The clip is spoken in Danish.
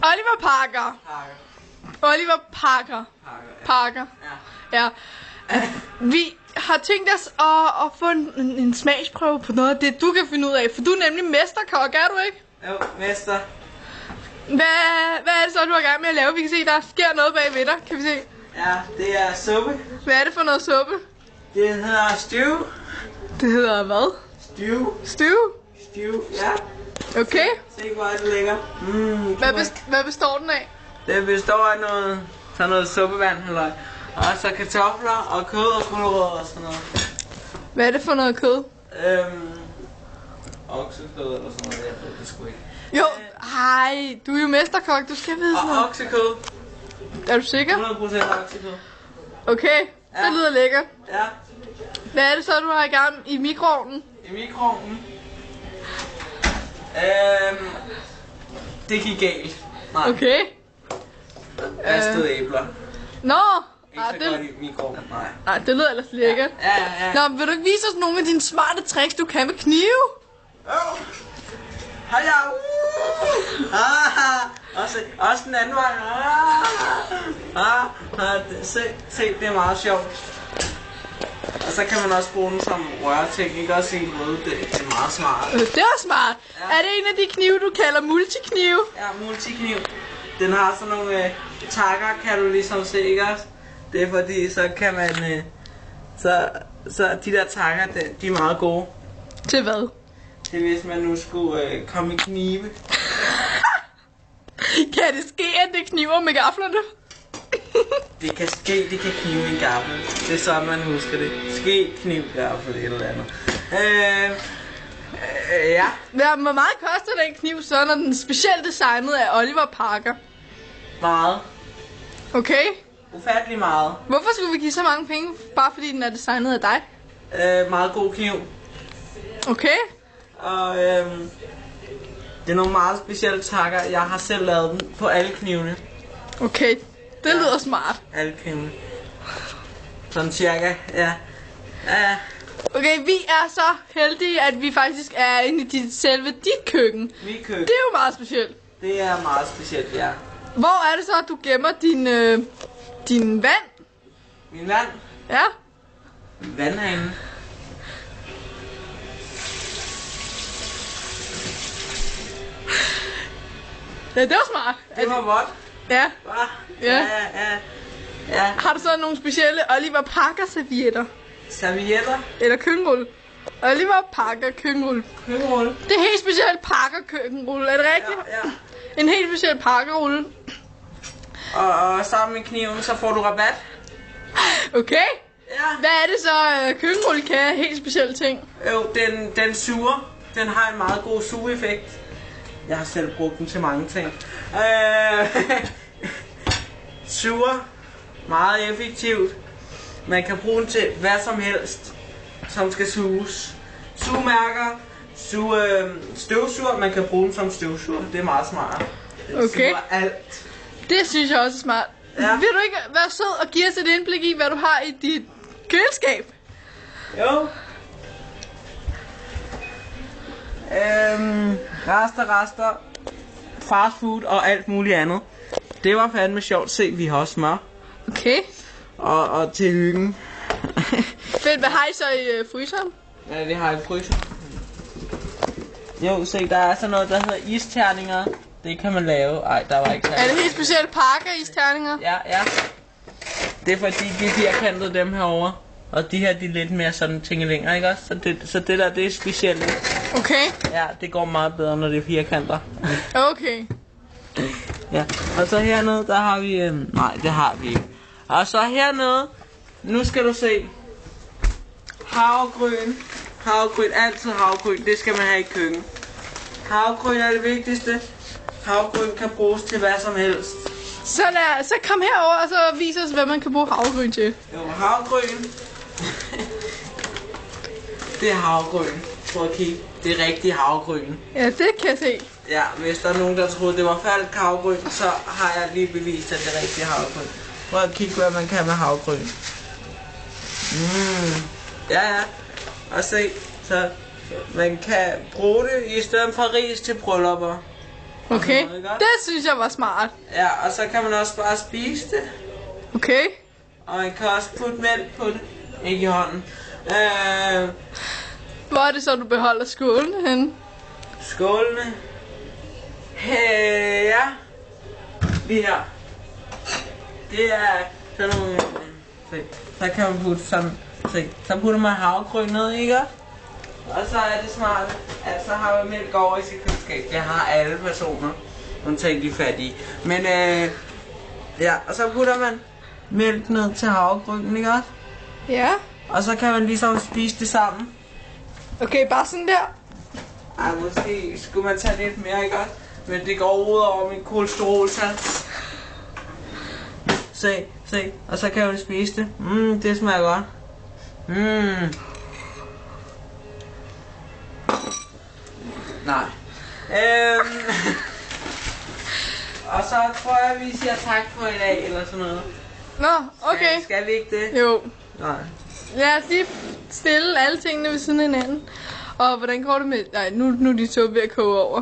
Oliver Parker. Oliver Parker. Parker. Ja. Vi har tænkt os at få en smagsprøve på noget af det, du kan finde ud af. For du er nemlig mesterkok, er du ikke? Jo, mester. Hvad er det så, du har gang med at lave? Vi kan se, der sker noget bagved dig. Kan vi se? Ja, det er suppe. Hvad er det for noget suppe? Det hedder stew. Det hedder hvad? Stew. Stew? Stew, ja. Okay. Se hvor er det lækker. Hvad består den af? Det består af noget suppevand, eller og så kartofler og kød og gulerødder og sådan noget. Hvad er det for noget kød? Oksekød eller sådan noget, jeg ved det sgu ikke. Jo, hej, du er jo mesterkok, du skal vide sådan noget. Og oksekød. Er du sikker? 100% oksekød. Okay, det lyder lækkert. Ja. Hvad er det så, du har i gang i mikroovnen? I mikroovnen? Det gik galt. Nej. Okay. Ristede æbler. Nå! Ikke så godt i mikroovnen, nej. Nej, det lyder ellers lækkert. Ja. Nå, vil du ikke vise os nogle af dine smarte tricks, du kan med knive? Hej ja! Også den anden vej. Se, det er meget sjovt. Og så kan man også bruge den som rørting, ikke også i en røde, det er meget smart. Det er smart. Ja. Er det en af de knive, du kalder multiknive? Ja, multikniv. Den har sådan nogle takker, kan du ligesom se, ikke også? Det er fordi, så kan man, så de der takker, de er meget gode. Til hvad? Det er hvis man nu skulle komme i knive. Kan det ske, at det kniver med gaflerne? Det kan ske, det kan knive en gaffel. Det er sådan, man husker det. Ske, kniv, gaffel, et eller andet. Ja. Hvor meget koster den kniv så, når den er specielt designet af Oliver Parker? Meget. Okay. Ufattelig meget. Hvorfor skulle vi give så mange penge, bare fordi den er designet af dig? Meget god kniv. Okay. Og det er nogle meget specielle takker. Jeg har selv lavet dem på alle knivene. Okay, det lyder smart. Alle knivene. Sådan cirka, ja. Okay, vi er så heldige, at vi faktisk er inde i selve dit køkken. Mit køkken. Det er jo meget specielt. Det er meget specielt, ja. Hvor er det så, at du gemmer din vand? Min vand? Ja. Vandhanen. Ja, det var smart. Det var vådt. Ja. Ja. Har du så nogle specielle Oliver Parker servietter? Servietter? Eller køkkenrulle? Oliver Parker køkkenrulle. Køkkenrulle? Det er helt specielt Parker køkkenrulle, er det rigtigt? Ja. En helt speciel Parker-rulle. Og sammen med kniven, så får du rabat. Okay. Ja. Hvad er det så, køkkenrulle kan? Helt specielle ting. Jo, den suger. Den har en meget god sugeeffekt. Jeg har selv brugt den til mange ting. Suger. Meget effektivt. Man kan bruge den til hvad som helst, som skal suges. Sugemærker, støvsuger, man kan bruge den som støvsuger. Det er meget smart. Den suger alt. Det synes jeg også er smart. Ja. Vil du ikke være sød og give os et indblik i, hvad du har i dit køleskab? Jo. Rester, fast food og alt muligt andet. Det var fandme sjovt. Se, vi har også smør. Okay. Og til hyggen. Fedt, hvad har I så i fryseren? Ja, det har jeg i fryseren. Jo, se, der er sådan noget, der hedder isterninger. Det kan man lave. Ej, der var ikke særlig. Er det helt specielt Parker isterninger? Ja. Det er fordi, de er firkantede dem herovre. Og de her, de er lidt mere sådan tingelænger, ikke også? Så det der, det er specielt. Okay. Ja, det går meget bedre, når det er firkanter. Okay. Ja, og så hernede, der har vi... nej, det har vi ikke. Og så hernede, nu skal du se. Havregryn. Havregryn, altid havregryn. Det skal man have i køkken. Havregryn er det vigtigste. Havregryn kan bruges til hvad som helst. Så kom herover og så vis os, hvad man kan bruge havregryn til. Jo, havregryn. Det er havregryn. Prøv at kigge. Det er rigtig havregryn. Ja, det kan jeg se. Ja, hvis der er nogen, der troede, det var falsk havregryn, så har jeg lige bevist, at det er rigtig havregryn. Prøv at kigge, hvad man kan med havregryn. Ja. Og se, så man kan bruge det i stedet for ris til bryllupper. Okay, det synes jeg var smart. Ja, og så kan man også bare spise det. Okay. Og man kan også putte mælk på det. Ikke i hånden. Hvor er det så, du beholder skålene henne? Skålene. Ja. Lige her. Det er sådan nogle... Så kan man putte sådan... Så putter man havregryn ned, ikke? Og så er det smart, at så har man mælk over i sit køleskab. Det har alle personer. Undtagen de fattige. Men ja, og så putter man mælk ned til havregrynen, ikke også? Ja. Og så kan man ligesom spise det sammen. Okay, bare sådan der. Ej, måske skulle man tage lidt mere, ikke også? Men det går ud over min kolesterolsats. Se. Og så kan man spise det. Det smager godt. Nej. Og så tror jeg, vi siger tak for i dag, eller sådan noget. Nå, okay. Skal vi ikke det? Jo. Nej. Lad os lige stille alle tingene ved siden af hinanden. Og hvordan går det med... Nej, nu er de så ved at koge over.